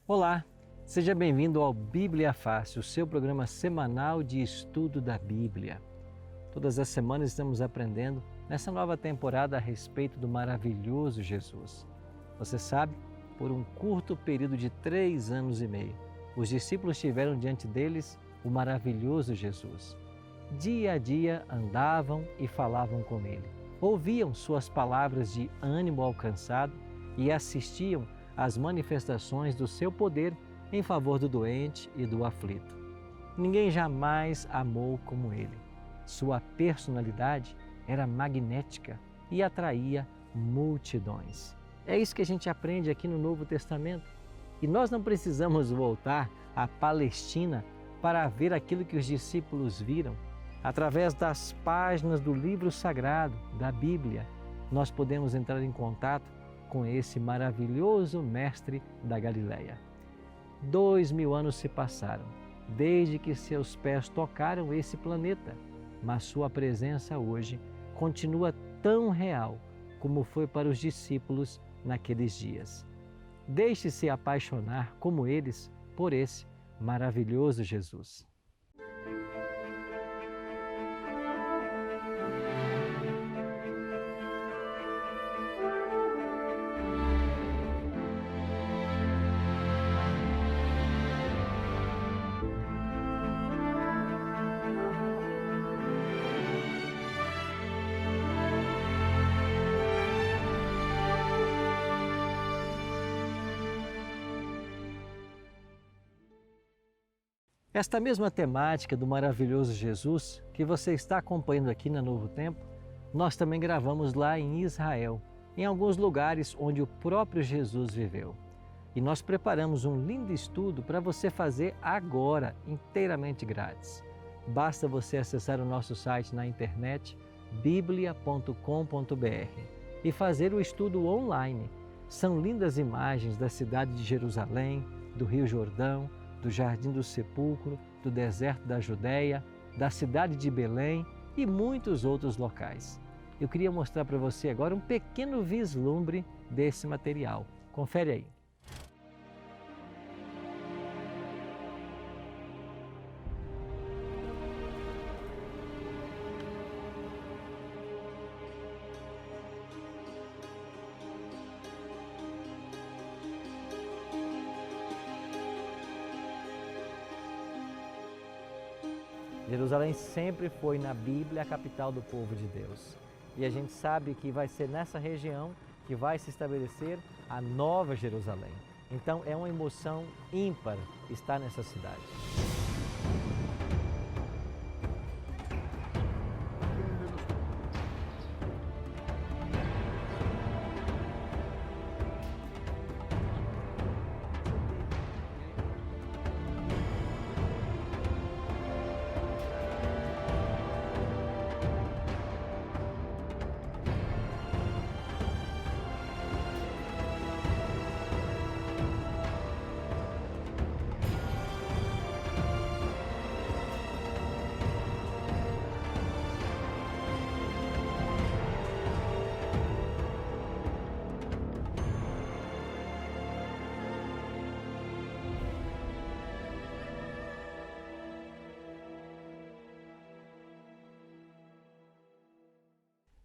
Olá, seja bem-vindo ao Bíblia Fácil, o seu programa semanal de estudo da Bíblia. Todas as semanas estamos aprendendo nessa nova temporada a respeito do maravilhoso Jesus. Você sabe, por um curto período de 3 anos e meio, os discípulos tiveram diante deles o maravilhoso Jesus. Dia a dia andavam e falavam com ele, ouviam suas palavras de ânimo alcançado e assistiam às manifestações do seu poder em favor do doente e do aflito. Ninguém jamais amou como ele. Sua personalidade era magnética e atraía multidões. É isso que a gente aprende aqui no Novo Testamento. E nós não precisamos voltar à Palestina para ver aquilo que os discípulos viram. Através das páginas do livro sagrado, da Bíblia, nós podemos entrar em contato com esse maravilhoso mestre da Galileia. 2000 anos se passaram desde que seus pés tocaram esse planeta, mas sua presença hoje continua tão real como foi para os discípulos naqueles dias. Deixe-se apaixonar como eles por esse maravilhoso Jesus. Esta mesma temática do maravilhoso Jesus que você está acompanhando aqui na Novo Tempo, nós também gravamos lá em Israel, em alguns lugares onde o próprio Jesus viveu. E nós preparamos um lindo estudo para você fazer agora, inteiramente grátis. Basta você acessar o nosso site na internet, biblia.com.br, e fazer o estudo online. São lindas imagens da cidade de Jerusalém, do Rio Jordão, do Jardim do Sepulcro, do deserto da Judéia, da cidade de Belém e muitos outros locais. Eu queria mostrar para você agora um pequeno vislumbre desse material. Confere aí. Jerusalém sempre foi na Bíblia a capital do povo de Deus. E a gente sabe que vai ser nessa região que vai se estabelecer a Nova Jerusalém. Então é uma emoção ímpar estar nessa cidade.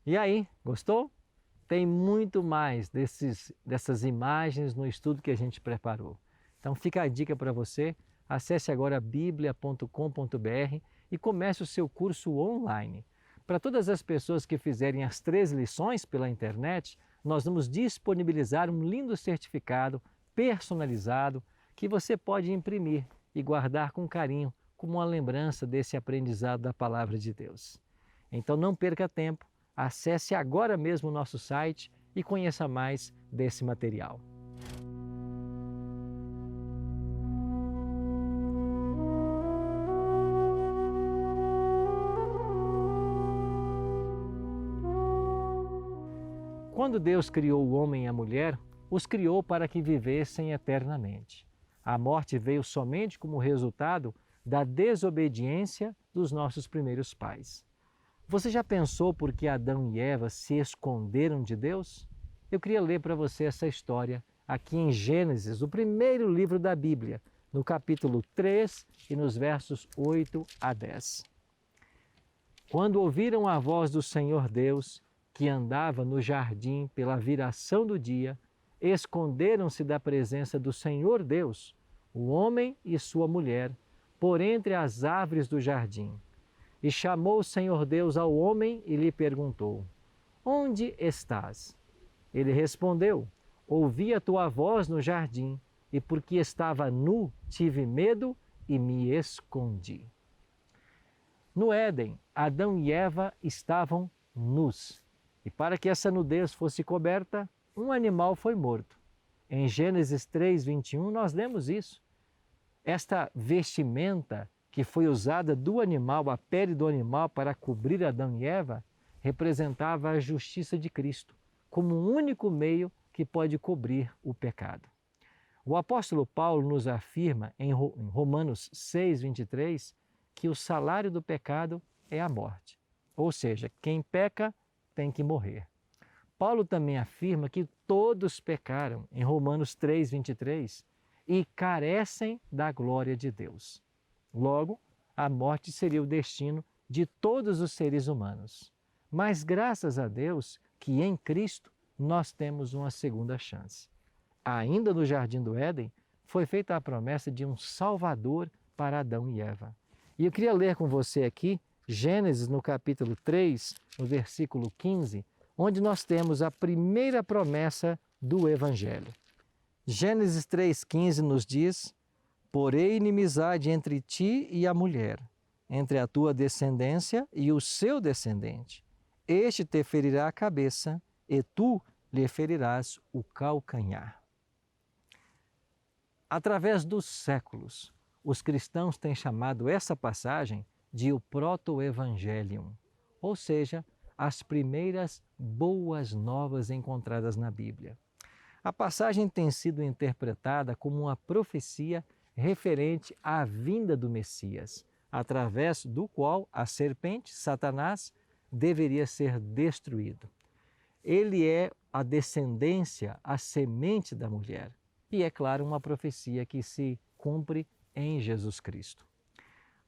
E aí, gostou? Tem muito mais dessas imagens no estudo que a gente preparou. Então fica a dica para você, acesse agora biblia.com.br e comece o seu curso online. Para todas as pessoas que fizerem as 3 lições pela internet, nós vamos disponibilizar um lindo certificado personalizado que você pode imprimir e guardar com carinho como uma lembrança desse aprendizado da Palavra de Deus. Então não perca tempo. Acesse agora mesmo o nosso site e conheça mais desse material. Quando Deus criou o homem e a mulher, os criou para que vivessem eternamente. A morte veio somente como resultado da desobediência dos nossos primeiros pais. Você já pensou por que Adão e Eva se esconderam de Deus? Eu queria ler para você essa história aqui em Gênesis, o primeiro livro da Bíblia, no capítulo 3 e nos versos 8 a 10. Quando ouviram a voz do Senhor Deus, que andava no jardim pela viração do dia, esconderam-se da presença do Senhor Deus, o homem e sua mulher, por entre as árvores do jardim. E chamou o Senhor Deus ao homem e lhe perguntou: Onde estás? Ele respondeu: Ouvi a tua voz no jardim, e porque estava nu, tive medo e me escondi. No Éden, Adão e Eva estavam nus. E para que essa nudez fosse coberta, um animal foi morto. Em Gênesis 3:21, nós lemos isso. Esta vestimenta que foi usada do animal, a pele do animal, para cobrir Adão e Eva, representava a justiça de Cristo, como o único meio que pode cobrir o pecado. O apóstolo Paulo nos afirma em Romanos 6:23 que o salário do pecado é a morte. Ou seja, quem peca tem que morrer. Paulo também afirma que todos pecaram, em Romanos 3:23, e carecem da glória de Deus. Logo, a morte seria o destino de todos os seres humanos. Mas graças a Deus que em Cristo nós temos uma segunda chance. Ainda no Jardim do Éden, foi feita a promessa de um Salvador para Adão e Eva. E eu queria ler com você aqui Gênesis no capítulo 3, no versículo 15, onde nós temos a primeira promessa do Evangelho. Gênesis 3,15 nos diz: Porém inimizade entre ti e a mulher, entre a tua descendência e o seu descendente. Este te ferirá a cabeça, e tu lhe ferirás o calcanhar. Através dos séculos, os cristãos têm chamado essa passagem de o Proto-Evangelium, ou seja, as primeiras boas novas encontradas na Bíblia. A passagem tem sido interpretada como uma profecia referente à vinda do Messias, através do qual a serpente, Satanás, deveria ser destruído. Ele é a descendência, a semente da mulher. E é claro, uma profecia que se cumpre em Jesus Cristo.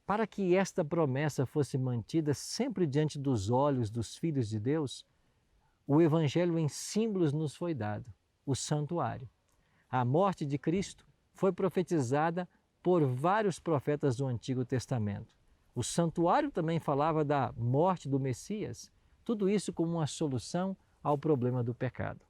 Para que esta promessa fosse mantida sempre diante dos olhos dos filhos de Deus, o Evangelho em símbolos nos foi dado, o santuário. A morte de Cristo foi profetizada por vários profetas do Antigo Testamento. O santuário também falava da morte do Messias, tudo isso como uma solução ao problema do pecado.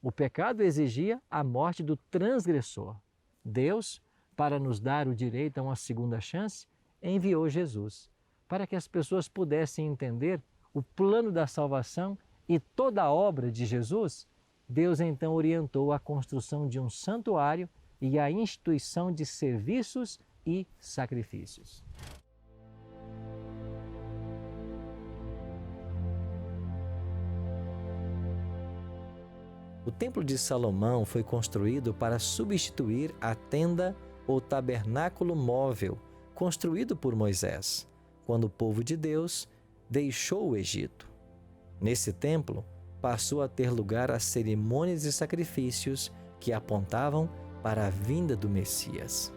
O pecado exigia a morte do transgressor. Deus, para nos dar o direito a uma segunda chance, enviou Jesus, para que as pessoas pudessem entender o plano da salvação e toda a obra de Jesus. Deus então orientou a construção de um santuário e a instituição de serviços e sacrifícios. O Templo de Salomão foi construído para substituir a tenda ou tabernáculo móvel construído por Moisés, quando o povo de Deus deixou o Egito. Nesse templo, passou a ter lugar as cerimônias e sacrifícios que apontavam para a vinda do Messias.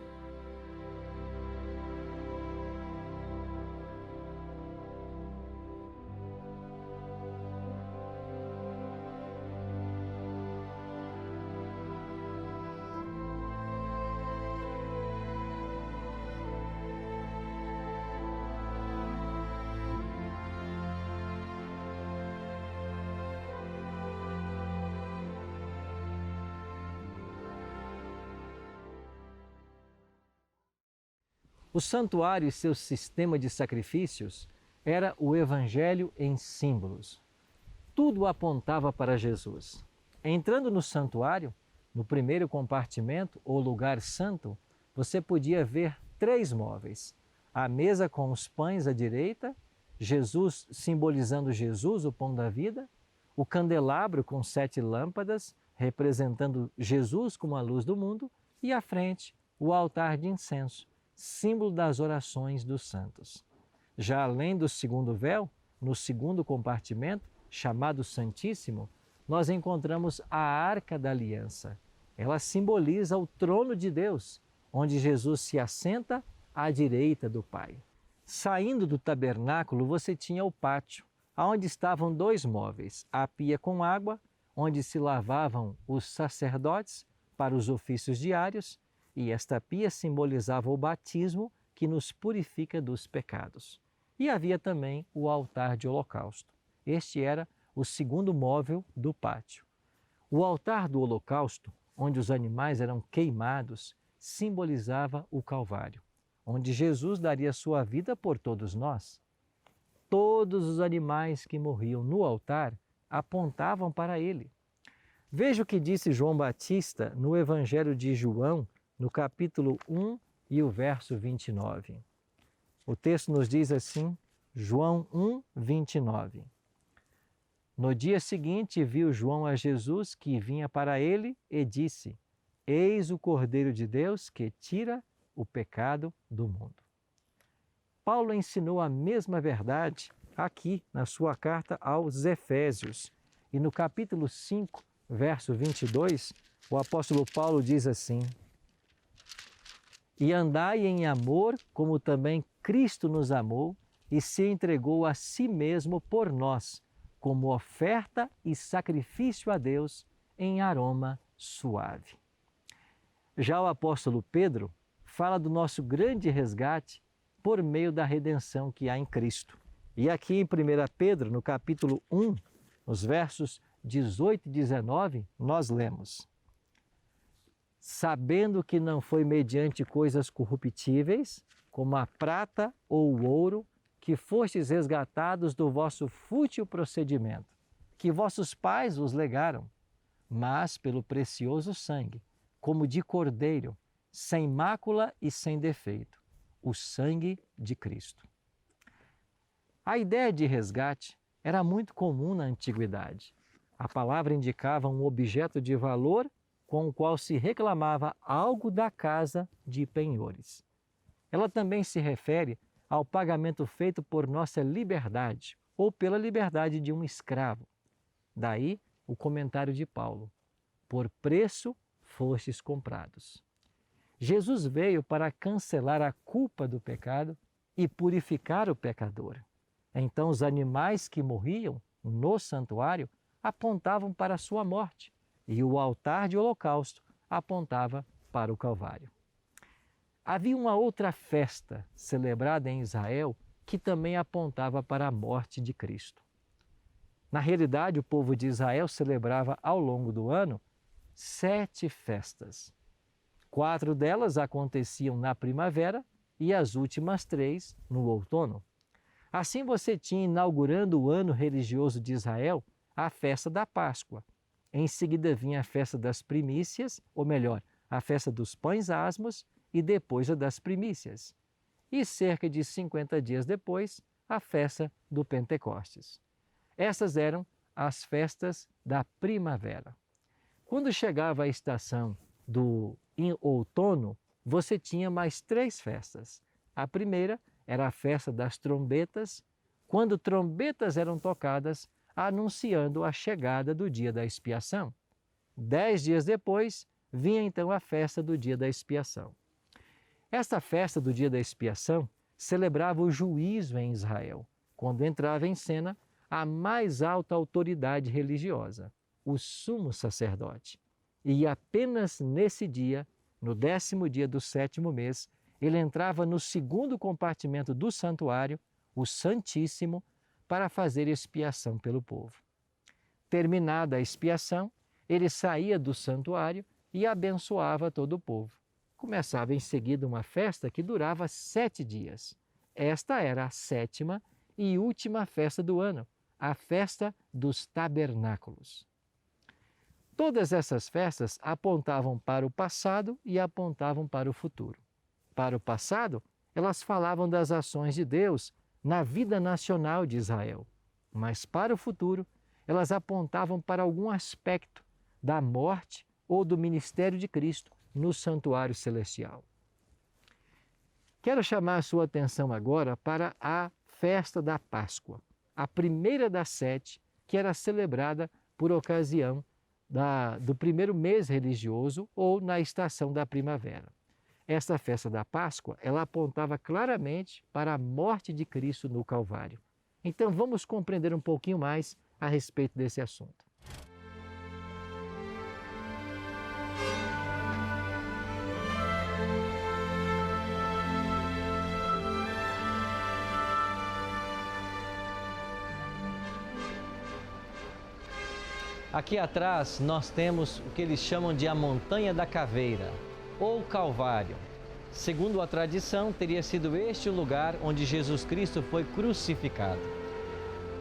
O santuário e seu sistema de sacrifícios era o Evangelho em símbolos. Tudo apontava para Jesus. Entrando no santuário, no primeiro compartimento, ou lugar santo, você podia ver 3 móveis. A mesa com os pães à direita, Jesus simbolizando Jesus, o pão da vida, o candelabro com 7 lâmpadas, representando Jesus como a luz do mundo, e à frente, o altar de incenso, símbolo das orações dos santos. Já além do segundo véu, no segundo compartimento, chamado Santíssimo, nós encontramos a Arca da Aliança, Ela simboliza o trono de Deus, onde Jesus se assenta à direita do Pai. Saindo do tabernáculo, você tinha o pátio, onde estavam dois móveis, a pia com água, onde se lavavam os sacerdotes para os ofícios diários, e esta pia simbolizava o batismo que nos purifica dos pecados. E havia também o altar de holocausto. Este era o segundo móvel do pátio. O altar do holocausto, onde os animais eram queimados, simbolizava o Calvário, onde Jesus daria sua vida por todos nós. Todos os animais que morriam no altar apontavam para ele. Veja o que disse João Batista no Evangelho de João, no capítulo 1 e o verso 29. O texto nos diz assim, João 1, 29. No dia seguinte viu João a Jesus que vinha para ele e disse, Eis o Cordeiro de Deus que tira o pecado do mundo. Paulo ensinou a mesma verdade aqui na sua carta aos Efésios. E no capítulo 5, verso 22, o apóstolo Paulo diz assim, E andai em amor, como também Cristo nos amou e se entregou a si mesmo por nós, como oferta e sacrifício a Deus em aroma suave. Já o apóstolo Pedro fala do nosso grande resgate por meio da redenção que há em Cristo. E aqui em 1 Pedro, no capítulo 1, nos versos 18 e 19, nós lemos, Sabendo que não foi mediante coisas corruptíveis, como a prata ou o ouro, que fostes resgatados do vosso fútil procedimento, que vossos pais vos legaram, mas pelo precioso sangue, como de cordeiro, sem mácula e sem defeito, o sangue de Cristo. A ideia de resgate era muito comum na antiguidade. A palavra indicava um objeto de valor com o qual se reclamava algo da casa de penhores. Ela também se refere ao pagamento feito por nossa liberdade ou pela liberdade de um escravo. Daí o comentário de Paulo, por preço fostes comprados. Jesus veio para cancelar a culpa do pecado e purificar o pecador. Então os animais que morriam no santuário apontavam para a sua morte e o altar de holocausto apontava para o Calvário. Havia uma outra festa celebrada em Israel que também apontava para a morte de Cristo. Na realidade, o povo de Israel celebrava ao longo do ano 7 festas. 4 delas aconteciam na primavera e as últimas 3 no outono. Assim você tinha, inaugurando o ano religioso de Israel, a festa da Páscoa. Em seguida vinha a festa das primícias, ou melhor, a festa dos pães asmos, e depois a das primícias. E cerca de 50 dias depois, a festa do Pentecostes. Essas eram as festas da primavera. Quando chegava a estação do outono, você tinha mais 3 festas. A primeira era a festa das trombetas, quando trombetas eram tocadas, anunciando a chegada do dia da expiação. 10 dias depois, vinha então a festa do dia da expiação. Esta festa do dia da expiação celebrava o juízo em Israel, quando entrava em cena a mais alta autoridade religiosa, o sumo sacerdote. E apenas nesse dia, no 10º dia do 7º mês, ele entrava no segundo compartimento do santuário, o Santíssimo, para fazer expiação pelo povo. Terminada a expiação, ele saía do santuário e abençoava todo o povo. Começava em seguida uma festa que durava 7 dias. Esta era a 7ª e última festa do ano, a festa dos tabernáculos. Todas essas festas apontavam para o passado e apontavam para o futuro. Para o passado, elas falavam das ações de Deus na vida nacional de Israel, mas para o futuro, elas apontavam para algum aspecto da morte ou do ministério de Cristo no santuário celestial. Quero chamar a sua atenção agora para a festa da Páscoa, a primeira das 7, que era celebrada por ocasião do primeiro mês religioso ou na estação da primavera. Esta festa da Páscoa, ela apontava claramente para a morte de Cristo no Calvário. Então vamos compreender um pouquinho mais a respeito desse assunto. Aqui atrás nós temos o que eles chamam de a Montanha da Caveira, ou Calvário. Segundo a tradição, teria sido este o lugar onde Jesus Cristo foi crucificado.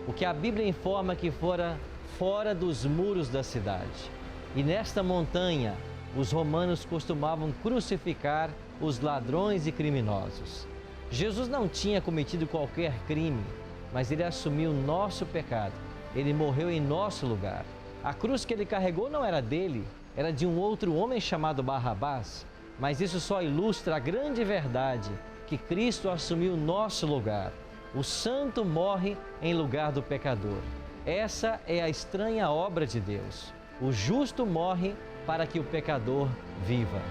O que a Bíblia informa que fora fora dos muros da cidade. E nesta montanha, os romanos costumavam crucificar os ladrões e criminosos. Jesus não tinha cometido qualquer crime, mas ele assumiu o nosso pecado. Ele morreu em nosso lugar. A cruz que ele carregou não era dele, era de um outro homem chamado Barrabás, mas isso só ilustra a grande verdade que Cristo assumiu o nosso lugar. O santo morre em lugar do pecador. Essa é a estranha obra de Deus. O justo morre para que o pecador viva.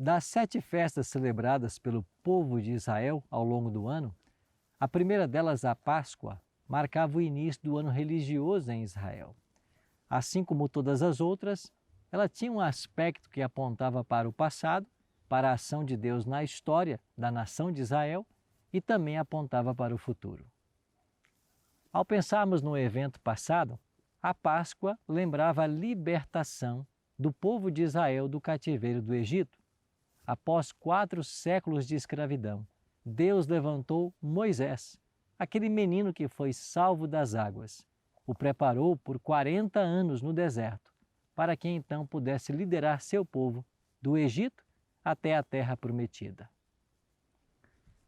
Das 7 festas celebradas pelo povo de Israel ao longo do ano, a primeira delas, a Páscoa, marcava o início do ano religioso em Israel. Assim como todas as outras, ela tinha um aspecto que apontava para o passado, para a ação de Deus na história da nação de Israel e também apontava para o futuro. Ao pensarmos no evento passado, a Páscoa lembrava a libertação do povo de Israel do cativeiro do Egito. Após 4 séculos de escravidão, Deus levantou Moisés, aquele menino que foi salvo das águas. O preparou por 40 anos no deserto, para que então pudesse liderar seu povo do Egito até a terra prometida.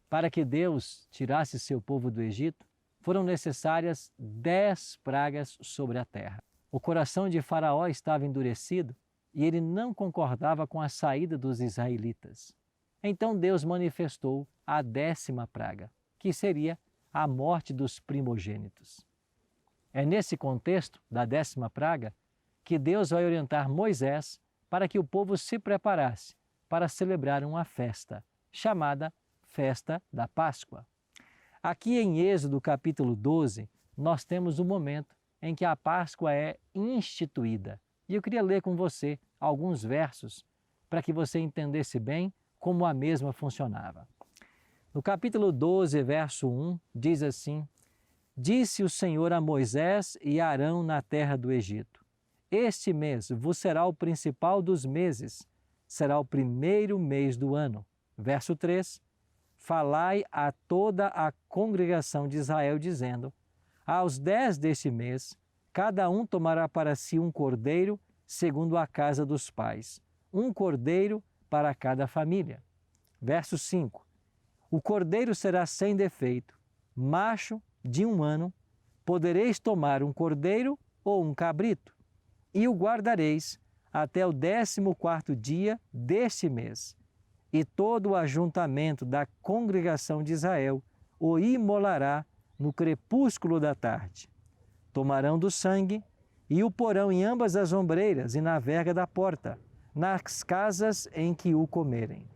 Para que Deus tirasse seu povo do Egito, foram necessárias 10 pragas sobre a terra. O coração de Faraó estava endurecido e ele não concordava com a saída dos israelitas. Então Deus manifestou a 10ª praga, que seria a morte dos primogênitos. É nesse contexto da 10ª praga que Deus vai orientar Moisés para que o povo se preparasse para celebrar uma festa, chamada Festa da Páscoa. Aqui em Êxodo capítulo 12, nós temos o momento em que a Páscoa é instituída. E eu queria ler com você alguns versos para que você entendesse bem como a mesma funcionava. No capítulo 12, verso 1, diz assim: Disse o Senhor a Moisés e a Arão na terra do Egito: Este mês vos será o principal dos meses, será o primeiro mês do ano. Verso 3, falai a toda a congregação de Israel, dizendo: Aos 10 deste mês, cada um tomará para si um cordeiro, segundo a casa dos pais, um cordeiro para cada família. Verso 5, o cordeiro será sem defeito, macho de 1 ano, podereis tomar um cordeiro ou um cabrito, e o guardareis até o 14º dia deste mês, e todo o ajuntamento da congregação de Israel o imolará no crepúsculo da tarde. Tomarão do sangue e o porão em ambas as ombreiras e na verga da porta, nas casas em que o comerem.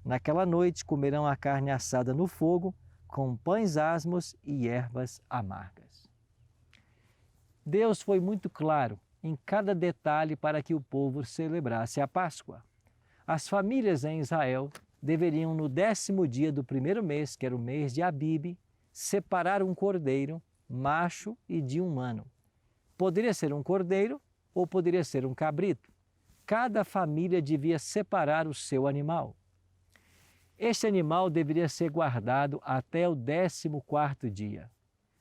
Naquela noite comerão a carne assada no fogo, com pães asmos e ervas amargas. Deus foi muito claro em cada detalhe para que o povo celebrasse a Páscoa. As famílias em Israel deveriam, no 10º dia do primeiro mês, que era o mês de Abibe, separar um cordeiro, macho e de 1 ano. Poderia ser um cordeiro ou poderia ser um cabrito. Cada família devia separar o seu animal. Este animal deveria ser guardado até o 14º dia.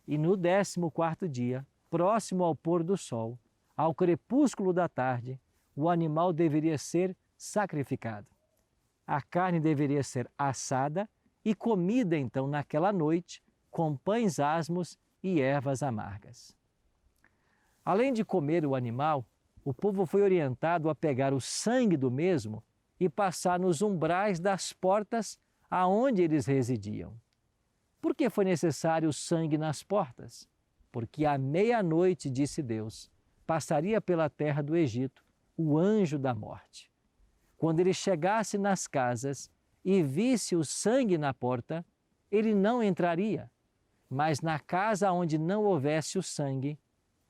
E no 14º dia, próximo ao pôr do sol, ao crepúsculo da tarde, o animal deveria ser sacrificado. A carne deveria ser assada e comida então naquela noite com pães asmos e ervas amargas. Além de comer o animal, o povo foi orientado a pegar o sangue do mesmo e passar nos umbrais das portas aonde eles residiam. Por que foi necessário o sangue nas portas? Porque à meia-noite, disse Deus, passaria pela terra do Egito o anjo da morte. Quando ele chegasse nas casas e visse o sangue na porta, ele não entraria, mas na casa onde não houvesse o sangue,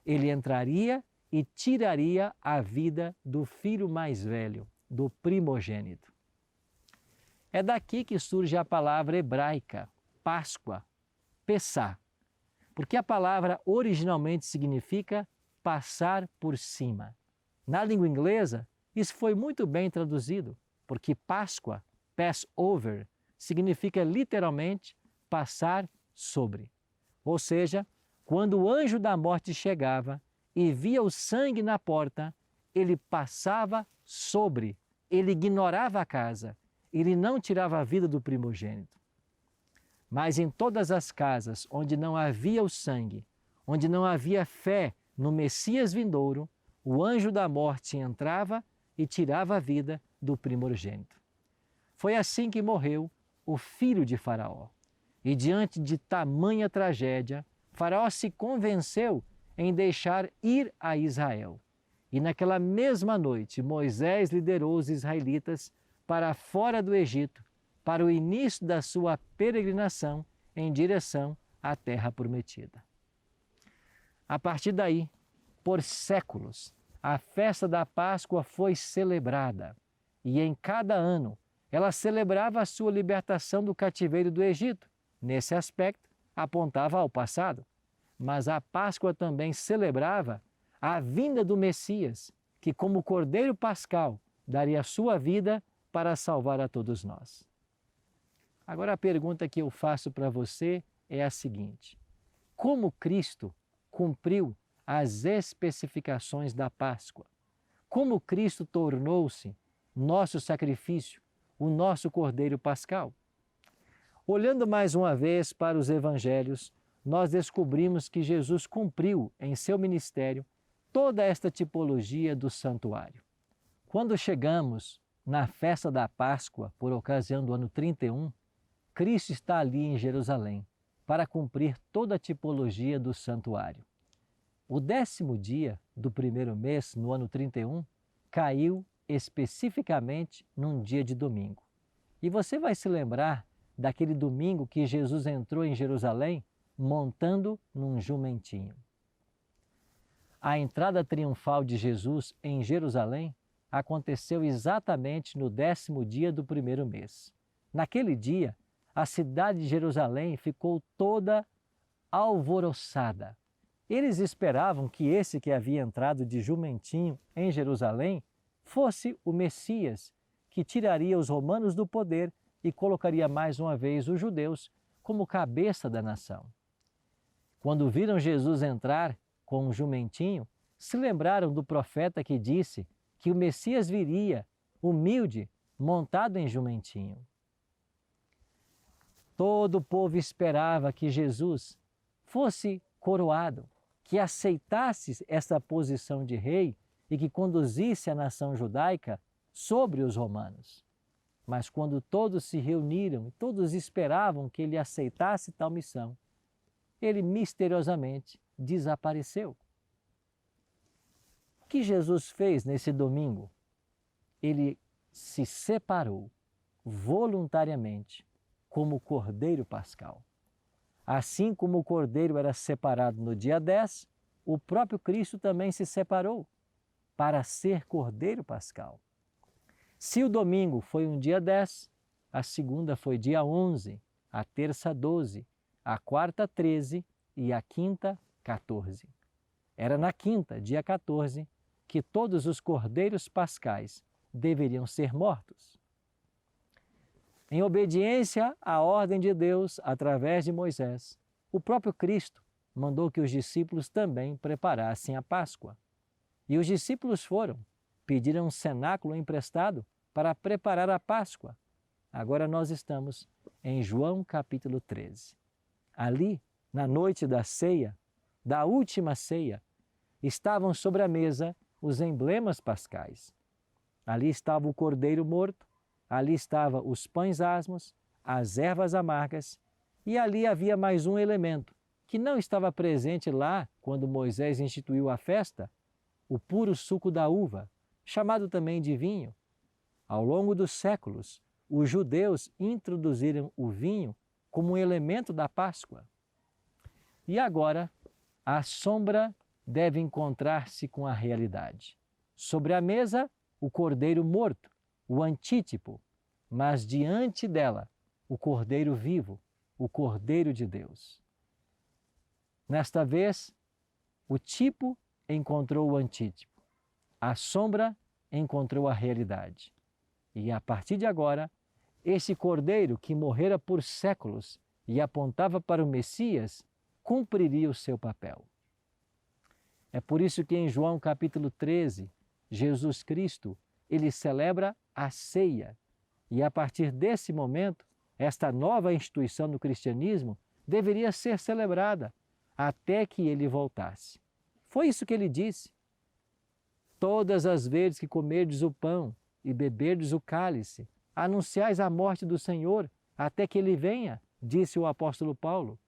ele entraria e tiraria a vida do filho mais velho, do primogênito. É daqui que surge a palavra hebraica, Páscoa, Pessá, porque a palavra originalmente significa passar por cima. Na língua inglesa, isso foi muito bem traduzido, porque Páscoa, Passover, significa literalmente passar sobre. Ou seja, quando o anjo da morte chegava e via o sangue na porta, ele passava sobre, ele ignorava a casa, ele não tirava a vida do primogênito. Mas em todas as casas onde não havia o sangue, onde não havia fé no Messias vindouro, o anjo da morte entrava e tirava a vida do primogênito. Foi assim que morreu o filho de Faraó. E diante de tamanha tragédia, Faraó se convenceu em deixar ir a Israel. E naquela mesma noite, Moisés liderou os israelitas para fora do Egito, para o início da sua peregrinação em direção à terra prometida. A partir daí, por séculos, a festa da Páscoa foi celebrada e em cada ano ela celebrava a sua libertação do cativeiro do Egito. Nesse aspecto, apontava ao passado, mas a Páscoa também celebrava a vinda do Messias, que como Cordeiro Pascal daria a sua vida para salvar a todos nós. Agora a pergunta que eu faço para você é a seguinte: como Cristo cumpriu as especificações da Páscoa? Como Cristo tornou-se nosso sacrifício, o nosso Cordeiro Pascal? Olhando mais uma vez para os Evangelhos, nós descobrimos que Jesus cumpriu em seu ministério toda esta tipologia do santuário. Quando chegamos na festa da Páscoa, por ocasião do ano 31, Cristo está ali em Jerusalém para cumprir toda a tipologia do santuário. O 10º dia do primeiro mês, no ano 31, caiu especificamente num dia de domingo. E você vai se lembrar daquele domingo que Jesus entrou em Jerusalém montando num jumentinho. A entrada triunfal de Jesus em Jerusalém aconteceu exatamente no 10º dia do primeiro mês. Naquele dia, a cidade de Jerusalém ficou toda alvoroçada. Eles esperavam que esse que havia entrado de jumentinho em Jerusalém fosse o Messias, que tiraria os romanos do poder e colocaria mais uma vez os judeus como cabeça da nação. Quando viram Jesus entrar com um jumentinho, se lembraram do profeta que disse que o Messias viria, humilde, montado em jumentinho. Todo o povo esperava que Jesus fosse coroado, que aceitasse essa posição de rei e que conduzisse a nação judaica sobre os romanos. Mas quando todos se reuniram e todos esperavam que ele aceitasse tal missão, ele misteriosamente desapareceu. O que Jesus fez nesse domingo? Ele se separou voluntariamente como Cordeiro Pascal. Assim como o Cordeiro era separado no dia 10, o próprio Cristo também se separou para ser Cordeiro Pascal. Se o domingo foi um dia 10, a segunda foi dia 11, a terça 12, a quarta 13 e a quinta 14. Era na quinta, dia 14, que todos os cordeiros pascais deveriam ser mortos. Em obediência à ordem de Deus através de Moisés, o próprio Cristo mandou que os discípulos também preparassem a Páscoa. E os discípulos foram, pediram um cenáculo emprestado para preparar a Páscoa. Agora nós estamos em João capítulo 13. Ali, na noite da ceia, da última ceia, estavam sobre a mesa os emblemas pascais. Ali estava o cordeiro morto, ali estavam os pães asmos, as ervas amargas, e ali havia mais um elemento que não estava presente lá quando Moisés instituiu a festa, o puro suco da uva, chamado também de vinho. Ao longo dos séculos, os judeus introduziram o vinho como um elemento da Páscoa. E agora, a sombra deve encontrar-se com a realidade. Sobre a mesa, o cordeiro morto, o antítipo, mas diante dela, o cordeiro vivo, o Cordeiro de Deus. Nesta vez, o tipo encontrou o antítipo, a sombra encontrou a realidade. E a partir de agora, esse cordeiro que morrera por séculos e apontava para o Messias, cumpriria o seu papel. É por isso que em João capítulo 13, Jesus Cristo, ele celebra a ceia. E a partir desse momento, esta nova instituição do cristianismo deveria ser celebrada até que ele voltasse. Foi isso que ele disse. Todas as vezes que comerdes o pão e beberdes o cálice, anunciais a morte do Senhor até que ele venha, disse o apóstolo Paulo.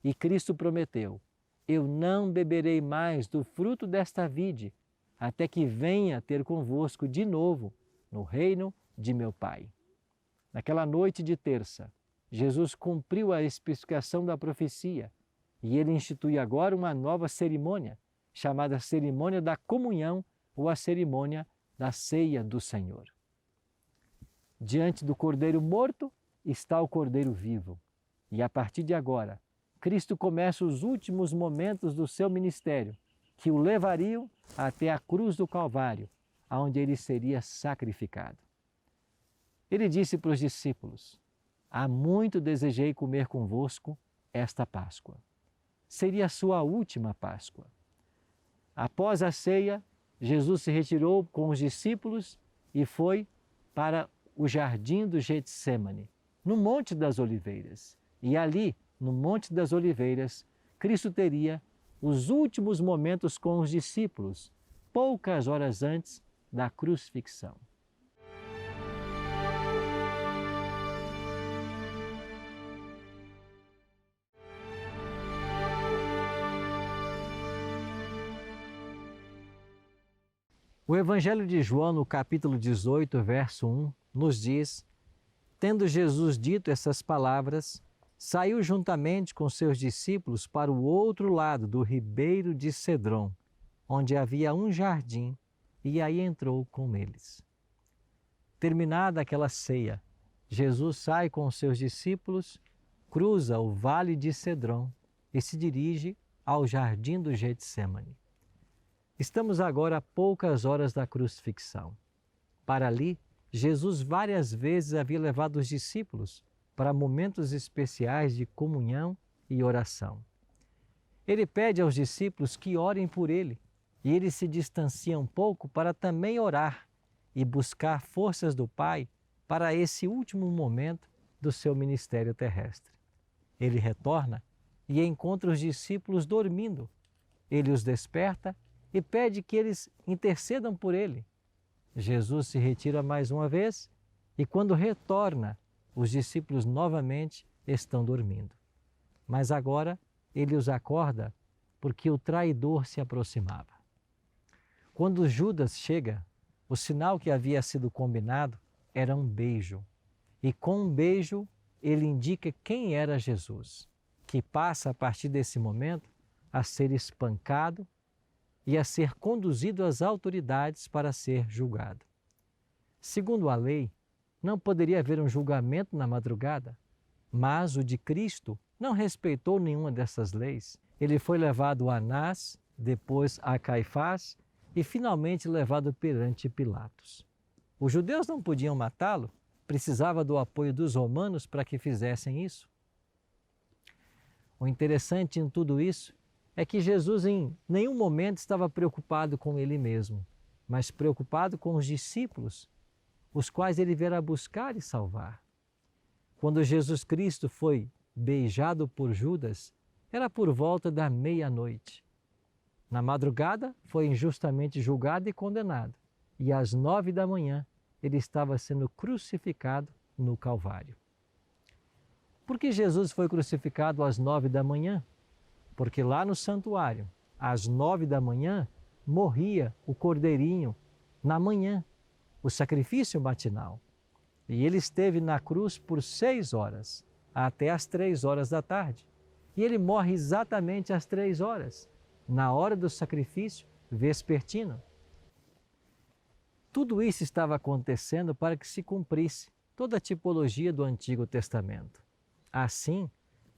E Cristo prometeu: eu não beberei mais do fruto desta vide, até que venha ter convosco de novo no reino de meu Pai. Naquela noite de terça, Jesus cumpriu a especificação da profecia e ele institui agora uma nova cerimônia, chamada cerimônia da comunhão ou a cerimônia da ceia do Senhor. Diante do cordeiro morto está o cordeiro vivo. E a partir de agora, Cristo começa os últimos momentos do seu ministério, que o levariam até a cruz do Calvário, onde ele seria sacrificado. Ele disse para os discípulos: há muito desejei comer convosco esta Páscoa. Seria a sua última Páscoa. Após a ceia, Jesus se retirou com os discípulos e foi para o jardim do Getsêmani, no Monte das Oliveiras. E ali, no Monte das Oliveiras, Cristo teria os últimos momentos com os discípulos, poucas horas antes da crucifixão. O Evangelho de João, no capítulo 18, verso 1, nos diz: tendo Jesus dito essas palavras, saiu juntamente com seus discípulos para o outro lado do ribeiro de Cedron, onde havia um jardim, e aí entrou com eles. Terminada aquela ceia, Jesus sai com seus discípulos, cruza o vale de Cedron e se dirige ao jardim do Getsêmani. Estamos agora a poucas horas da crucifixão. Para ali, Jesus várias vezes havia levado os discípulos para momentos especiais de comunhão e oração. Ele pede aos discípulos que orem por ele e ele se distancia um pouco para também orar e buscar forças do Pai para esse último momento do seu ministério terrestre. Ele retorna e encontra os discípulos dormindo. Ele os desperta e pede que eles intercedam por ele. Jesus se retira mais uma vez e quando retorna, os discípulos novamente estão dormindo. Mas agora ele os acorda porque o traidor se aproximava. Quando Judas chega, o sinal que havia sido combinado era um beijo. E com um beijo ele indica quem era Jesus, que passa a partir desse momento a ser espancado e a ser conduzido às autoridades para ser julgado. Segundo a lei, não poderia haver um julgamento na madrugada, mas o de Cristo não respeitou nenhuma dessas leis. Ele foi levado a Anás, depois a Caifás e finalmente levado perante Pilatos. Os judeus não podiam matá-lo, precisava do apoio dos romanos para que fizessem isso. O interessante em tudo isso é que Jesus em nenhum momento estava preocupado com ele mesmo, mas preocupado com os discípulos, os quais ele viera buscar e salvar. Quando Jesus Cristo foi beijado por Judas, era por volta da meia-noite. Na madrugada, foi injustamente julgado e condenado. E às 9 da manhã, ele estava sendo crucificado no Calvário. Por que Jesus foi crucificado às 9 da manhã? Porque lá no santuário, às 9 da manhã, morria o cordeirinho na manhã, o sacrifício matinal. E ele esteve na cruz por 6 horas, até às 3 horas da tarde. E ele morre exatamente às 3 horas, na hora do sacrifício vespertino. Tudo isso estava acontecendo para que se cumprisse toda a tipologia do Antigo Testamento. Assim,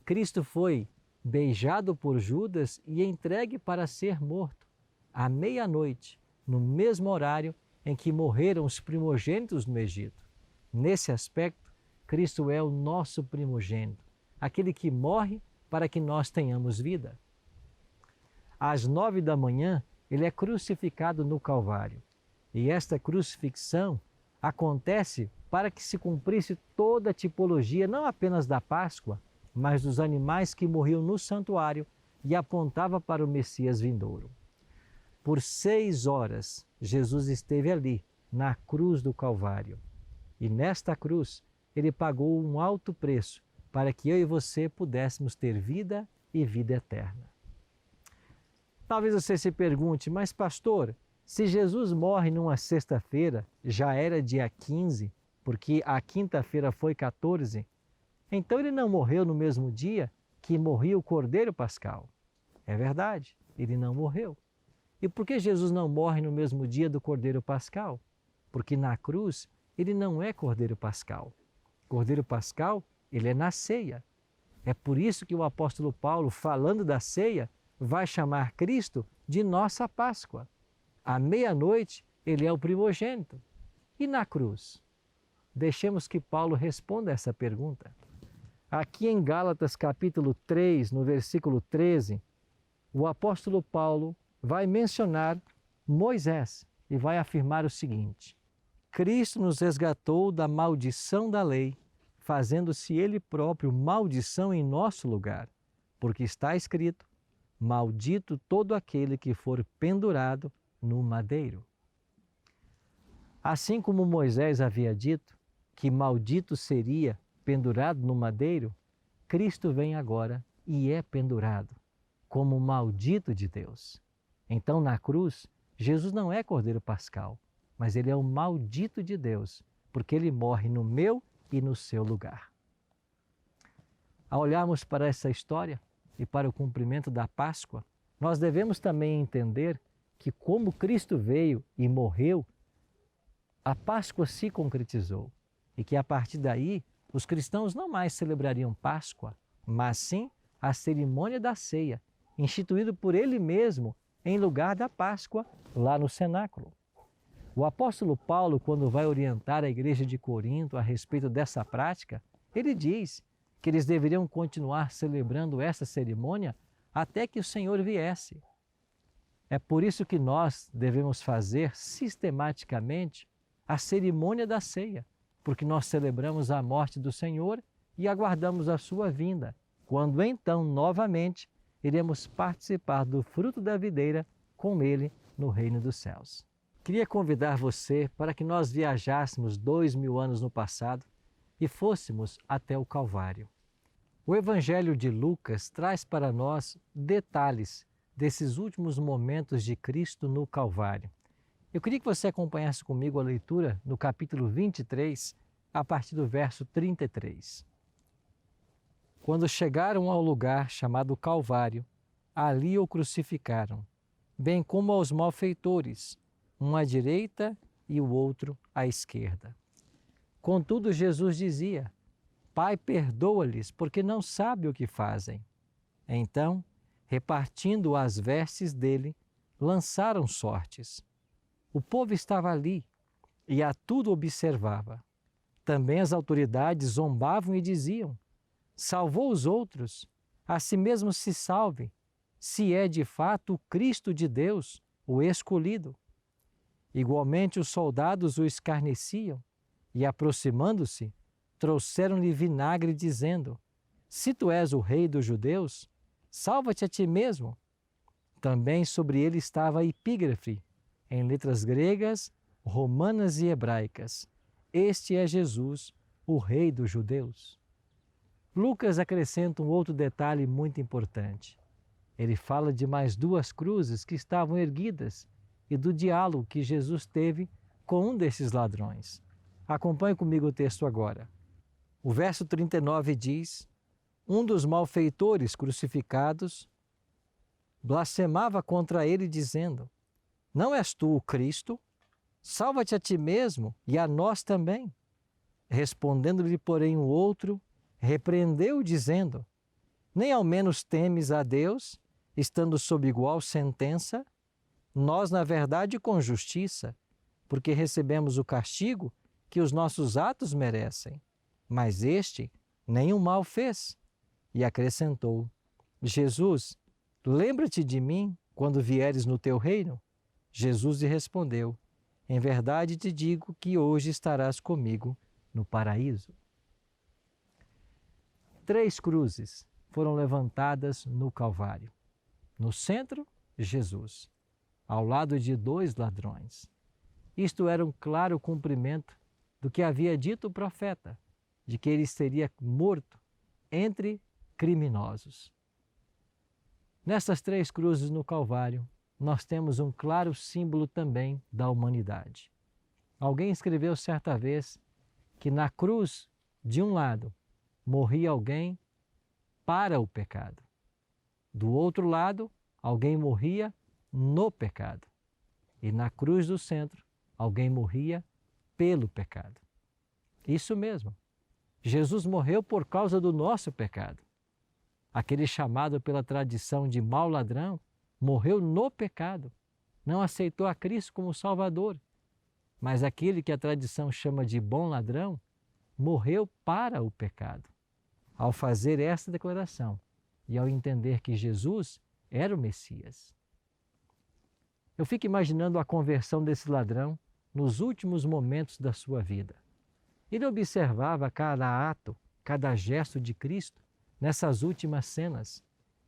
Cristo foi beijado por Judas e entregue para ser morto à meia-noite, no mesmo horário em que morreram os primogênitos no Egito. Nesse aspecto, Cristo é o nosso primogênito, aquele que morre para que nós tenhamos vida. Às 9 da manhã, ele é crucificado no Calvário. E esta crucifixão acontece para que se cumprisse toda a tipologia, não apenas da Páscoa, mas dos animais que morriam no santuário e apontava para o Messias vindouro. Por 6 horas, Jesus esteve ali, na cruz do Calvário. E nesta cruz, ele pagou um alto preço para que eu e você pudéssemos ter vida e vida eterna. Talvez você se pergunte, mas pastor, se Jesus morre numa sexta-feira, já era dia 15, porque a quinta-feira foi 14, então ele não morreu no mesmo dia que morria o Cordeiro Pascal. É verdade, ele não morreu. E por que Jesus não morre no mesmo dia do Cordeiro Pascal? Porque na cruz ele não é Cordeiro Pascal. Cordeiro Pascal, ele é na ceia. É por isso que o apóstolo Paulo, falando da ceia, vai chamar Cristo de nossa Páscoa. À meia-noite, ele é o primogênito. E na cruz? Deixemos que Paulo responda essa pergunta. Aqui em Gálatas capítulo 3, no versículo 13, o apóstolo Paulo vai mencionar Moisés e vai afirmar o seguinte: Cristo nos resgatou da maldição da lei, fazendo-se Ele próprio maldição em nosso lugar, porque está escrito: maldito todo aquele que for pendurado no madeiro. Assim como Moisés havia dito que maldito seria pendurado no madeiro, Cristo vem agora e é pendurado como maldito de Deus. Então, na cruz, Jesus não é Cordeiro Pascal, mas ele é o maldito de Deus, porque ele morre no meu e no seu lugar. Ao olharmos para essa história e para o cumprimento da Páscoa, nós devemos também entender que como Cristo veio e morreu, a Páscoa se concretizou e que a partir daí os cristãos não mais celebrariam Páscoa, mas sim a cerimônia da ceia, instituído por ele mesmo em lugar da Páscoa lá no cenáculo. O apóstolo Paulo, quando vai orientar a igreja de Corinto a respeito dessa prática, ele diz que eles deveriam continuar celebrando essa cerimônia até que o Senhor viesse. É por isso que nós devemos fazer sistematicamente a cerimônia da ceia, porque nós celebramos a morte do Senhor e aguardamos a sua vinda, quando então, novamente, iremos participar do fruto da videira com Ele no reino dos céus. Queria convidar você para que nós viajássemos 2000 anos no passado e fôssemos até o Calvário. O Evangelho de Lucas traz para nós detalhes desses últimos momentos de Cristo no Calvário. Eu queria que você acompanhasse comigo a leitura no capítulo 23, a partir do verso 33. Quando chegaram ao lugar chamado Calvário, ali o crucificaram, bem como aos malfeitores, um à direita e o outro à esquerda. Contudo, Jesus dizia: Pai, perdoa-lhes, porque não sabem o que fazem. Então, repartindo as vestes dele, lançaram sortes. O povo estava ali e a tudo observava. Também as autoridades zombavam e diziam: salvou os outros, a si mesmo se salve, se é de fato o Cristo de Deus, o escolhido. Igualmente os soldados o escarneciam e, aproximando-se, trouxeram-lhe vinagre, dizendo: se tu és o rei dos judeus, salva-te a ti mesmo. Também sobre ele estava a epígrafe, em letras gregas, romanas e hebraicas: Este é Jesus, o Rei dos Judeus. Lucas acrescenta um outro detalhe muito importante. Ele fala de mais duas cruzes que estavam erguidas e do diálogo que Jesus teve com um desses ladrões. Acompanhe comigo o texto agora. O verso 39 diz: Um dos malfeitores crucificados blasfemava contra ele, dizendo: Não és tu o Cristo? Salva-te a ti mesmo e a nós também. Respondendo-lhe, porém, o outro, repreendeu, dizendo: Nem ao menos temes a Deus, estando sob igual sentença? Nós, na verdade, com justiça, porque recebemos o castigo que os nossos atos merecem. Mas este nenhum mal fez. E acrescentou: Jesus, lembra-te de mim quando vieres no teu reino? Jesus lhe respondeu: Em verdade te digo que hoje estarás comigo no paraíso. 3 cruzes foram levantadas no Calvário. No centro, Jesus, ao lado de 2 ladrões. Isto era um claro cumprimento do que havia dito o profeta, de que ele seria morto entre criminosos. Nessas 3 cruzes no Calvário, nós temos um claro símbolo também da humanidade. Alguém escreveu certa vez que na cruz, de um lado, morria alguém para o pecado. Do outro lado, alguém morria no pecado. E na cruz do centro, alguém morria pelo pecado. Isso mesmo. Jesus morreu por causa do nosso pecado. Aquele chamado pela tradição de mau ladrão morreu no pecado. Não aceitou a Cristo como Salvador. Mas aquele que a tradição chama de bom ladrão morreu para o pecado. Ao fazer essa declaração e ao entender que Jesus era o Messias. Eu fico imaginando a conversão desse ladrão nos últimos momentos da sua vida. Ele observava cada ato, cada gesto de Cristo nessas últimas cenas.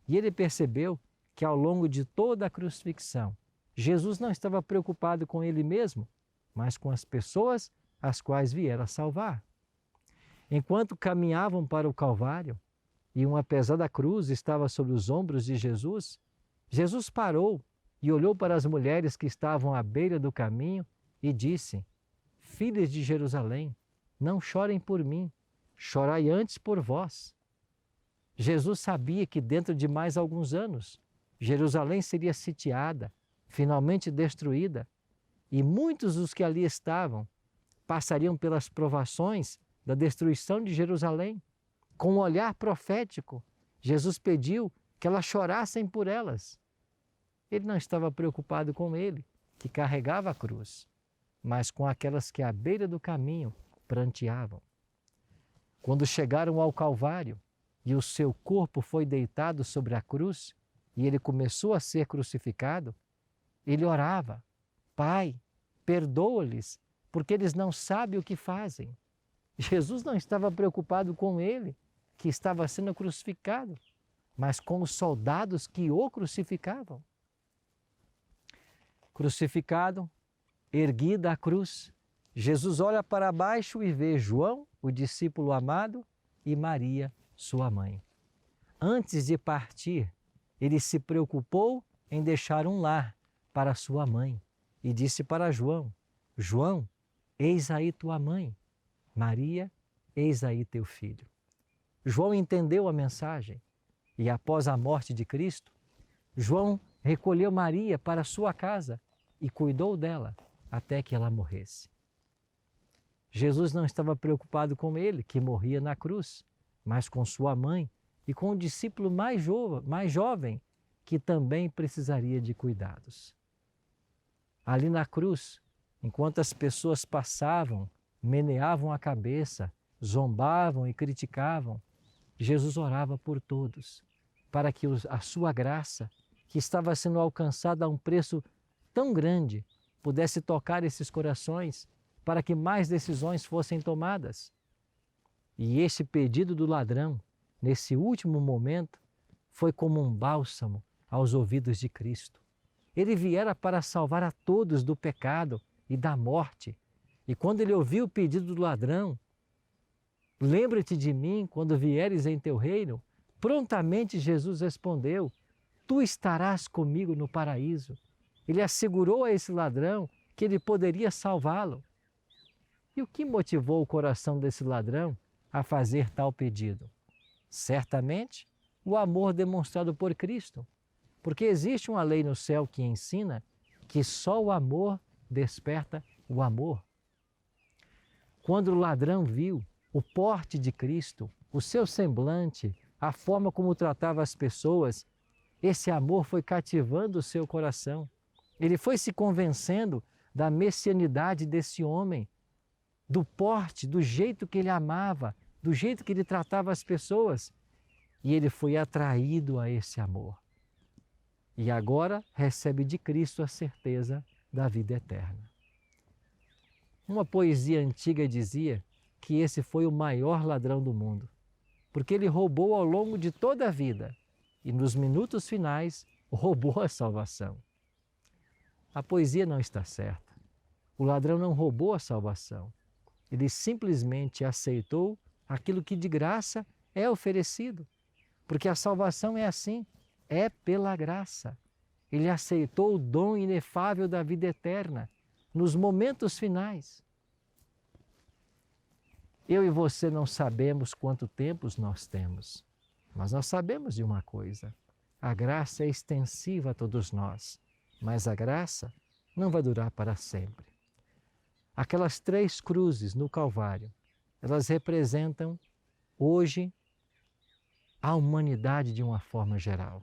E ele percebeu que ao longo de toda a crucifixão, Jesus não estava preocupado com ele mesmo, mas com as pessoas as quais viera salvar. Enquanto caminhavam para o Calvário e uma pesada cruz estava sobre os ombros de Jesus, Jesus parou e olhou para as mulheres que estavam à beira do caminho e disse: Filhas de Jerusalém, não chorem por mim, chorai antes por vós. Jesus sabia que dentro de mais alguns anos, Jerusalém seria sitiada, finalmente destruída, e muitos dos que ali estavam passariam pelas provações da destruição de Jerusalém. Com um olhar profético, Jesus pediu que elas chorassem por elas. Ele não estava preocupado com ele, que carregava a cruz, mas com aquelas que à beira do caminho pranteavam. Quando chegaram ao Calvário e o seu corpo foi deitado sobre a cruz e ele começou a ser crucificado, ele orava: Pai, perdoa-lhes, porque eles não sabem o que fazem. Jesus não estava preocupado com ele, que estava sendo crucificado, mas com os soldados que o crucificavam. Crucificado, erguida a cruz, Jesus olha para baixo e vê João, o discípulo amado, e Maria, sua mãe. Antes de partir, ele se preocupou em deixar um lar para sua mãe e disse para João: João, eis aí tua mãe. Maria, eis aí teu filho. João entendeu a mensagem e após a morte de Cristo, João recolheu Maria para sua casa e cuidou dela até que ela morresse. Jesus não estava preocupado com ele, que morria na cruz, mas com sua mãe e com o discípulo mais jovem, que também precisaria de cuidados. Ali na cruz, enquanto as pessoas passavam, meneavam a cabeça, zombavam e criticavam, Jesus orava por todos, para que a sua graça, que estava sendo alcançada a um preço tão grande, pudesse tocar esses corações, para que mais decisões fossem tomadas. E esse pedido do ladrão, nesse último momento, foi como um bálsamo aos ouvidos de Cristo. Ele viera para salvar a todos do pecado e da morte. E quando ele ouviu o pedido do ladrão, lembra-te de mim quando vieres em teu reino, prontamente Jesus respondeu, tu estarás comigo no paraíso. Ele assegurou a esse ladrão que ele poderia salvá-lo. E o que motivou o coração desse ladrão a fazer tal pedido? Certamente, o amor demonstrado por Cristo. Porque existe uma lei no céu que ensina que só o amor desperta o amor. Quando o ladrão viu o porte de Cristo, o seu semblante, a forma como tratava as pessoas, esse amor foi cativando o seu coração. Ele foi se convencendo da messianidade desse homem, do porte, do jeito que ele amava, do jeito que ele tratava as pessoas. E ele foi atraído a esse amor. E agora recebe de Cristo a certeza da vida eterna. Uma poesia antiga dizia que esse foi o maior ladrão do mundo, porque ele roubou ao longo de toda a vida e nos minutos finais roubou a salvação. A poesia não está certa. O ladrão não roubou a salvação. Ele simplesmente aceitou aquilo que de graça é oferecido. Porque a salvação é assim, é pela graça. Ele aceitou o dom inefável da vida eterna nos momentos finais. Eu e você não sabemos quanto tempo nós temos, mas nós sabemos de uma coisa: a graça é extensiva a todos nós, mas a graça não vai durar para sempre. Aquelas 3 cruzes no Calvário, elas representam hoje a humanidade de uma forma geral.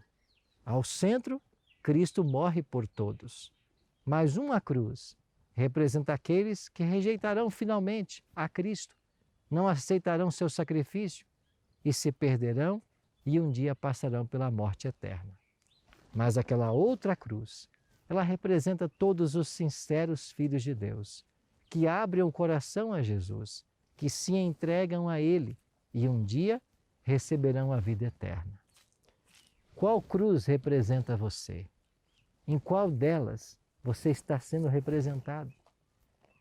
Ao centro, Cristo morre por todos, mas uma cruz representa aqueles que rejeitarão finalmente a Cristo, não aceitarão seu sacrifício e se perderão e um dia passarão pela morte eterna. Mas aquela outra cruz, ela representa todos os sinceros filhos de Deus, que abrem o coração a Jesus, que se entregam a Ele e um dia receberão a vida eterna. Qual cruz representa você? Em qual delas você está sendo representado?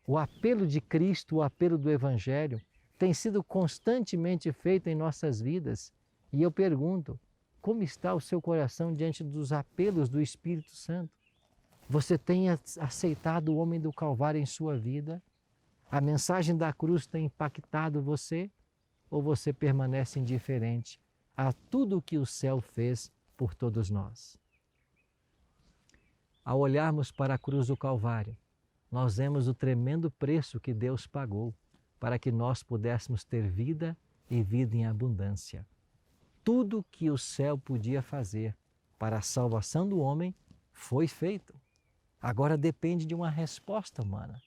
O apelo de Cristo, o apelo do Evangelho, tem sido constantemente feito em nossas vidas. E eu pergunto, como está o seu coração diante dos apelos do Espírito Santo? Você tem aceitado o homem do Calvário em sua vida? A mensagem da cruz tem impactado você? Ou você permanece indiferente a tudo o que o céu fez por todos nós? Ao olharmos para a cruz do Calvário, nós vemos o tremendo preço que Deus pagou para que nós pudéssemos ter vida e vida em abundância. Tudo que o céu podia fazer para a salvação do homem foi feito. Agora depende de uma resposta humana.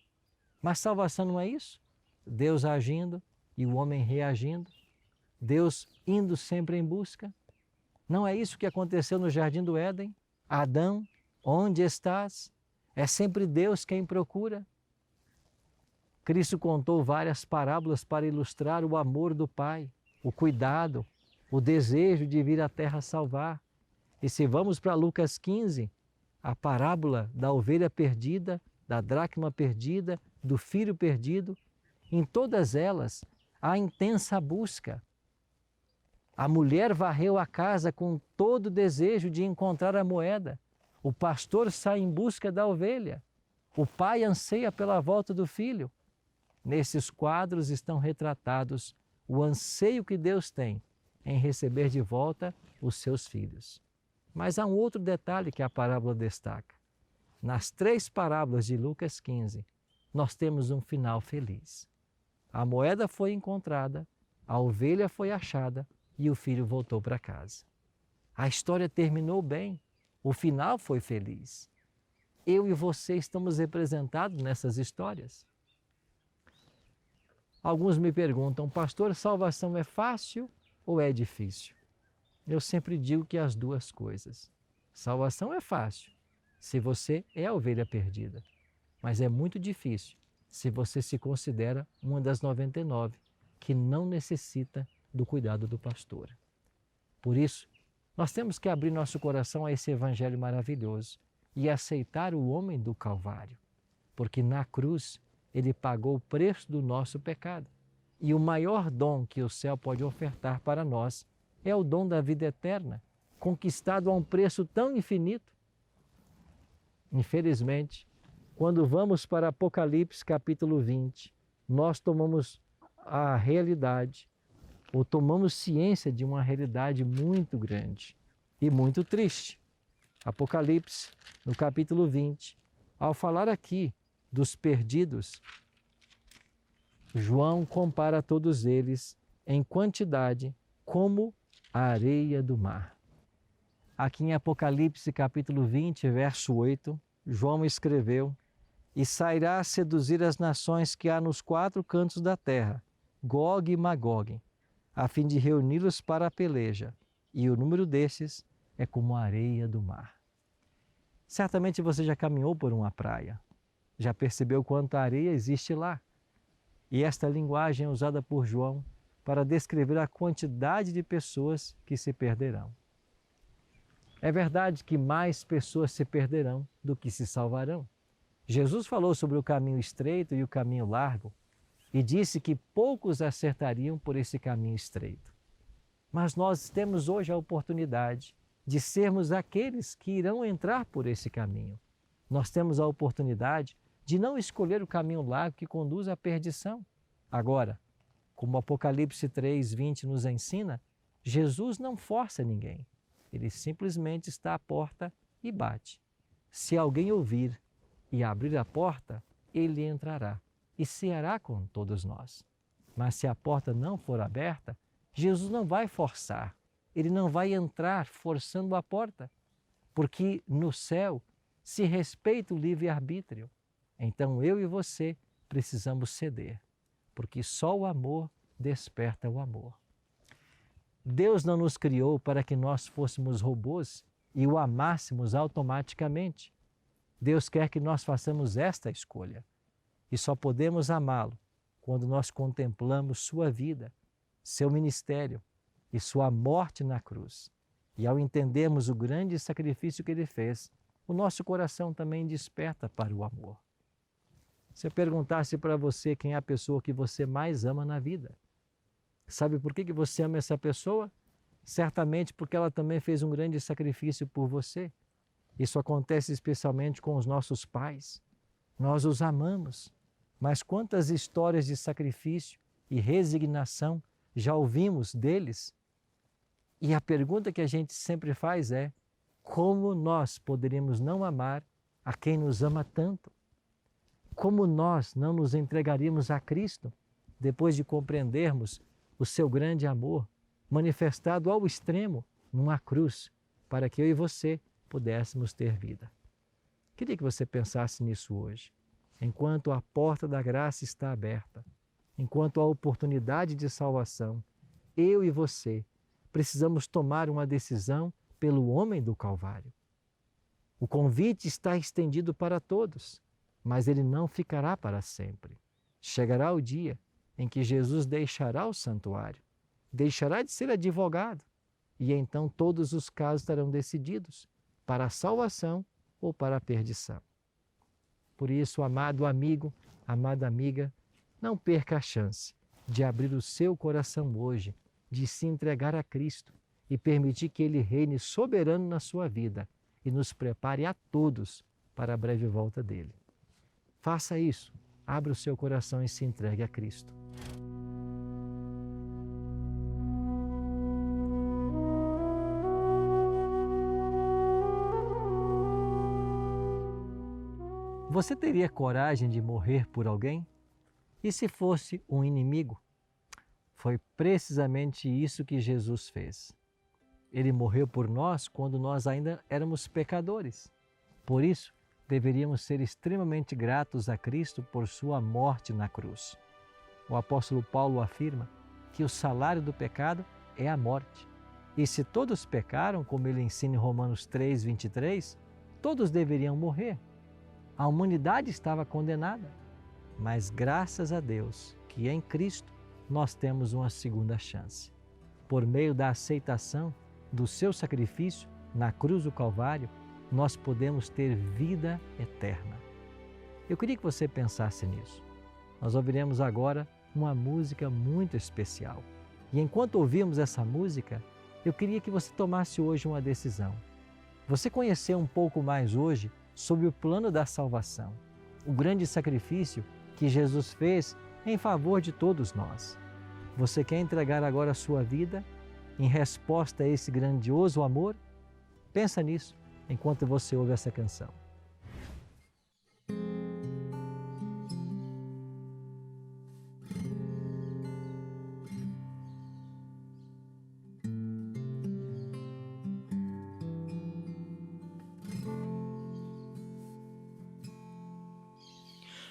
Mas salvação não é isso? Deus agindo e o homem reagindo, Deus indo sempre em busca. Não é isso que aconteceu no Jardim do Éden? Adão, onde estás? É sempre Deus quem procura. Cristo contou várias parábolas para ilustrar o amor do Pai, o cuidado, o desejo de vir à terra salvar. E se vamos para Lucas 15, a parábola da ovelha perdida, da dracma perdida, do filho perdido, em todas elas há intensa busca. A mulher varreu a casa com todo o desejo de encontrar a moeda. O pastor sai em busca da ovelha. O pai anseia pela volta do filho. Nesses quadros estão retratados o anseio que Deus tem em receber de volta os seus filhos. Mas há um outro detalhe que a parábola destaca. Nas 3 parábolas de Lucas 15, nós temos um final feliz. A moeda foi encontrada, a ovelha foi achada e o filho voltou para casa. A história terminou bem, o final foi feliz. Eu e você estamos representados nessas histórias. Alguns me perguntam, pastor, salvação é fácil ou é difícil? Eu sempre digo que as duas coisas. Salvação é fácil, se você é a ovelha perdida. Mas é muito difícil se você se considera uma das 99 que não necessita do cuidado do pastor. Por isso, Nós temos que abrir nosso coração a esse evangelho maravilhoso e aceitar o homem do Calvário, porque na cruz ele pagou o preço do nosso pecado. E o maior dom que o céu pode ofertar para nós é o dom da vida eterna, conquistado a um preço tão infinito. Infelizmente, quando vamos para Apocalipse capítulo 20, nós tomamos a realidade, ou tomamos ciência de uma realidade muito grande e muito triste. Apocalipse, no capítulo 20, ao falar aqui dos perdidos, João compara todos eles em quantidade como a areia do mar. Aqui em Apocalipse capítulo 20, verso 8, João escreveu: "E sairá a seduzir as nações que há nos quatro cantos da terra, Gog e Magog, a fim de reuni-los para a peleja, e o número destes é como a areia do mar." Certamente você já caminhou por uma praia, já percebeu quanta areia existe lá. E esta linguagem é usada por João para descrever a quantidade de pessoas que se perderão. É verdade que mais pessoas se perderão do que se salvarão. Jesus falou sobre o caminho estreito e o caminho largo e disse que poucos acertariam por esse caminho estreito. Mas nós temos hoje a oportunidade de sermos aqueles que irão entrar por esse caminho. Nós temos a oportunidade de não escolher o caminho largo que conduz à perdição. Agora, como Apocalipse 3:20 nos ensina, Jesus não força ninguém. Ele simplesmente está à porta e bate. Se alguém ouvir e abrir a porta, ele entrará e ceará com todos nós. Mas se a porta não for aberta, Jesus não vai forçar. Ele não vai entrar forçando a porta, porque no céu se respeita o livre-arbítrio. Então eu e você precisamos ceder, porque só o amor desperta o amor. Deus não nos criou para que nós fôssemos robôs e o amássemos automaticamente. Deus quer que nós façamos esta escolha. E só podemos amá-lo quando nós contemplamos sua vida, seu ministério e sua morte na cruz. E ao entendermos o grande sacrifício que ele fez, o nosso coração também desperta para o amor. Se eu perguntasse para você quem é a pessoa que você mais ama na vida, sabe por que você ama essa pessoa? Certamente porque ela também fez um grande sacrifício por você. Isso acontece especialmente com os nossos pais. Nós os amamos, mas quantas histórias de sacrifício e resignação já ouvimos deles? E a pergunta que a gente sempre faz é: como nós poderíamos não amar a quem nos ama tanto? Como nós não nos entregaríamos a Cristo depois de compreendermos o seu grande amor manifestado ao extremo numa cruz para que eu e você pudéssemos ter vida? Queria que você pensasse nisso hoje. Enquanto a porta da graça está aberta, enquanto a oportunidade de salvação, eu e você precisamos tomar uma decisão pelo homem do Calvário. O convite está estendido para todos, mas ele não ficará para sempre. Chegará o dia em que Jesus deixará o santuário, deixará de ser advogado, e então todos os casos estarão decididos para a salvação ou para a perdição. Por isso, amado amigo, amada amiga, não perca a chance de abrir o seu coração hoje, de se entregar a Cristo e permitir que Ele reine soberano na sua vida e nos prepare a todos para a breve volta dEle. Faça isso, abra o seu coração e se entregue a Cristo. Você teria coragem de morrer por alguém? E se fosse um inimigo? Foi precisamente isso que Jesus fez. Ele morreu por nós quando nós ainda éramos pecadores. Por isso, deveríamos ser extremamente gratos a Cristo por sua morte na cruz. O apóstolo Paulo afirma que o salário do pecado é a morte. E se todos pecaram, como ele ensina em Romanos 3:23, todos deveriam morrer. A humanidade estava condenada, mas graças a Deus que em Cristo nós temos uma segunda chance. Por meio da aceitação do seu sacrifício na cruz do Calvário, nós podemos ter vida eterna. Eu queria que você pensasse nisso. Nós ouviremos agora uma música muito especial. E enquanto ouvimos essa música, eu queria que você tomasse hoje uma decisão. Você conheceu um pouco mais hoje sobre o plano da salvação, o grande sacrifício que Jesus fez em favor de todos nós. Você quer entregar agora a sua vida em resposta a esse grandioso amor? Pensa nisso enquanto você ouve essa canção.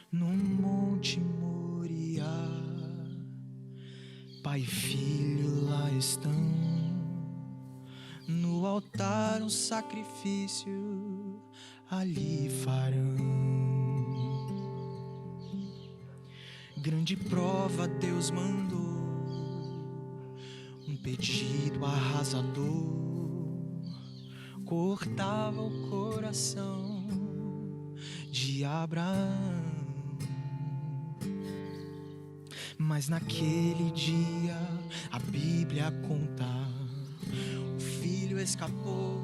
No Monte Moriá, Pai e Filho lá estão, no altar um sacrifício ali farão. Grande prova Deus mandou, um pedido arrasador, cortava o coração de Abraão. Mas naquele dia a Bíblia conta, o filho escapou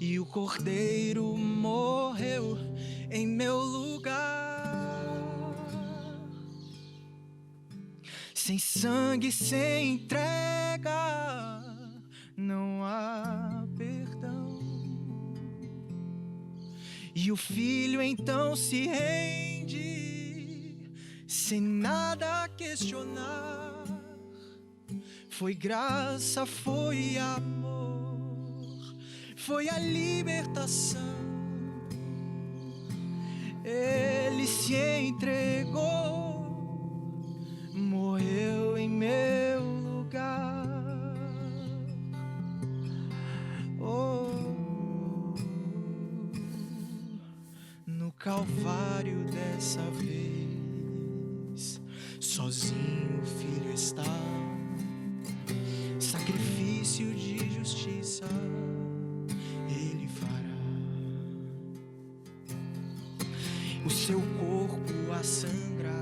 e o cordeiro morreu em meu lugar. Sem sangue, sem entrega, não há perdão. E o filho então se rende, sem nada questionar. Foi graça, foi amor, foi a libertação. Ele se entregou, morreu em meu lugar. No Calvário dessa vez, sozinho o filho está, sacrifício de justiça ele fará. O seu corpo a sangrar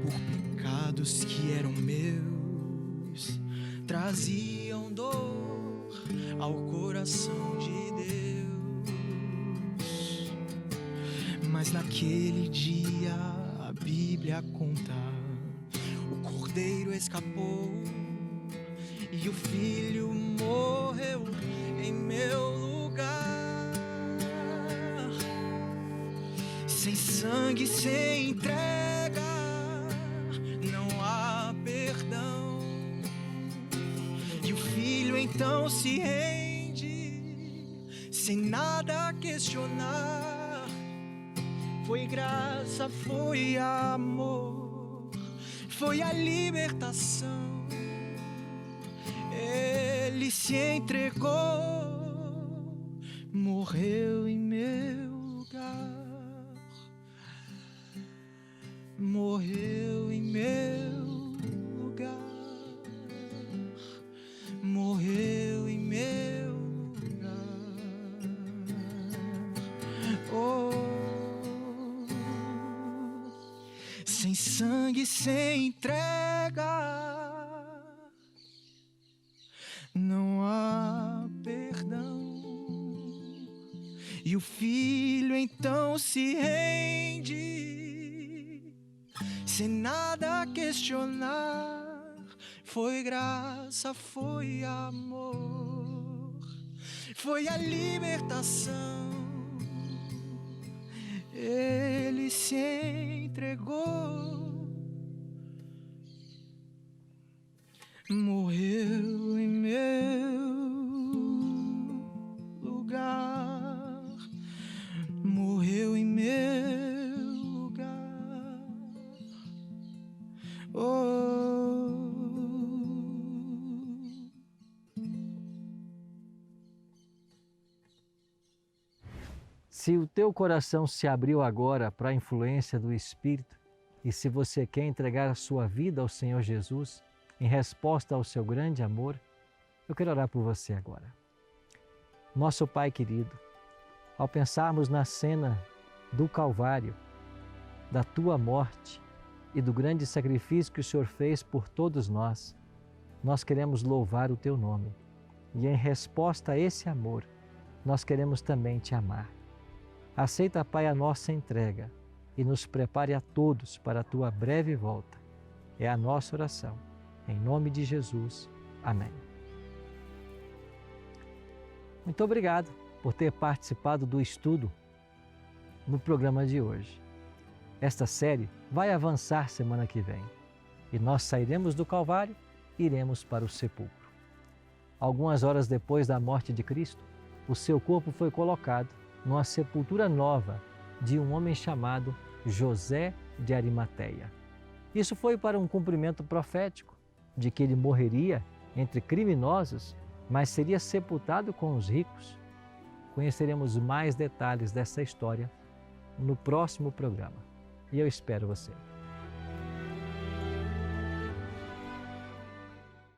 por pecados que eram meus, traziam dor ao coração de Deus. Mas naquele dia a Bíblia conta, o cordeiro escapou e o filho morreu em meu lugar. Sem sangue, sem entrega, não há perdão. E o filho então se rende, sem nada questionar. Foi graça, foi amor, foi a libertação. Ele se entregou, morreu em meu lugar. Morreu em meu lugar. Morreu em meu lugar. Sem sangue, sem entrega, não há perdão. E o filho então se rende, sem nada questionar. Foi graça, foi amor, foi a libertação. Ele se entregou, morreu em meu lugar, morreu em meu lugar. Se o teu coração se abriu agora para a influência do Espírito e se você quer entregar a sua vida ao Senhor Jesus em resposta ao seu grande amor, Eu quero orar por você agora. Nosso Pai querido, ao pensarmos na cena do Calvário, da Tua morte e do grande sacrifício que o Senhor fez por todos nós queremos louvar o Teu nome. E em resposta a esse amor, nós queremos também Te amar. Aceita, Pai, a nossa entrega e nos prepare a todos para a Tua breve volta. É a nossa oração. Em nome de Jesus. Amém. Muito obrigado por ter participado do estudo no programa de hoje. Esta série vai avançar semana que vem e nós sairemos do Calvário e iremos para o sepulcro. Algumas horas depois da morte de Cristo, o seu corpo foi colocado numa sepultura nova de um homem chamado José de Arimateia. Isso foi para um cumprimento profético de que ele morreria entre criminosos, mas seria sepultado com os ricos. Conheceremos mais detalhes dessa história no próximo programa. E eu espero você.